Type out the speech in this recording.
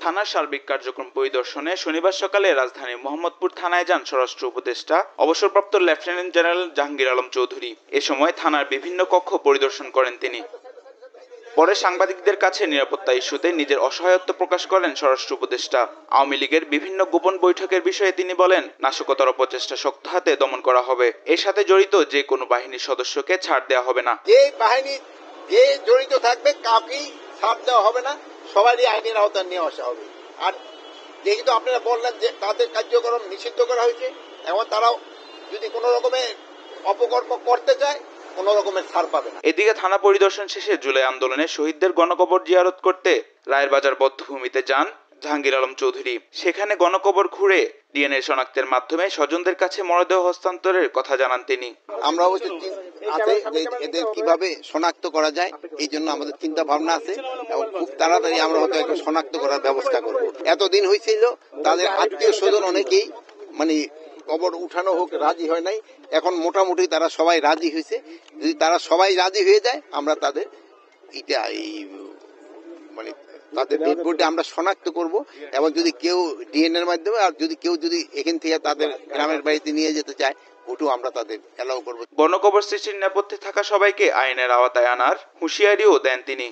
থানার সার্বিক কার্যক্রম পরিদর্শনে শনিবার সকালে রাজধানীর মোহাম্মদপুর থানায় যান স্বরাষ্ট্র উপদেষ্টা অবসরপ্রাপ্ত লেফটেন্যান্ট জেনারেল জাহাঙ্গীর আলম চৌধুরী। এ সময় থানার বিভিন্ন কক্ষ পরিদর্শন করেন তিনি। পরে সাংবাদিকদের কাছে নিরাপত্তা ইস্যুতে নিজের অসহায়ত্ব প্রকাশ করেন স্বরাষ্ট্র উপদেষ্টা। আওয়ামী লীগের বিভিন্ন গোপন বৈঠকের বিষয়ে তিনি বলেন, নাশকতার অপচেষ্টা শক্ত হাতে দমন করা হবে। এর সাথে জড়িত যে কোনো বাহিনীর সদস্যকে ছাড় দেওয়া হবে না। যে বাহিনী যে জড়িত থাকবে কাউকেই ছাড় দেওয়া হবে না, সবারই আইনের আওতায় নিয়ে আসা হবে। আর যেহেতু আপনারা বললেন যে তাদের কার্যক্রম নিষিদ্ধ করা হয়েছে, এবং তারাও যদি কোনো রকমের অপকর্ম করতে চায় কোনো রকমের ছাড় পাবে না। এদিকে থানা পরিদর্শন শেষে জুলাই আন্দোলনে শহীদদের গণকবর জিয়ারত করতে রায়েরবাজার বধ্যভূমিতে যান জাহাঙ্গীর আলম চৌধুরী। সেখানে গণকবর ঘুরে ডিএনএ শনাক্তের মাধ্যমে স্বজনদের কাছে মরদেহ হস্তান্তরের কথা জানান তিনি। আমরা অবশ্য আছে যে এদের কিভাবে শনাক্ত করা যায়, এই জন্য আমাদের চিন্তা ভাবনা আছে এবং খুব তাড়াতাড়ি আমরা হয়তো একটা শনাক্ত করার ব্যবস্থা করব। এতদিন হয়েছিল তাদের আত্মীয় স্বজন অনেকেই মানে কবর উঠানো হোক রাজি হয় নাই, এখন মোটামুটি তারা সবাই রাজি হয়েছে। যদি তারা সবাই রাজি হয়ে যায় আমরা তাদের এটা মানে তাদের ডেড বডি আমরা শনাক্ত করব, এবং যদি কেউ ডিএনএ এর মাধ্যমে, আর যদি কেউ এখান থেকে তাদের গ্রামের বাড়িতে নিয়ে যেতে চায় ওটাও আমরা তাদের এলাও করব। গণকবর সৃষ্টির নেপথ্যে থাকা সবাইকে আইনের আওতায় আনার হুঁশিয়ারিও দেন তিনি।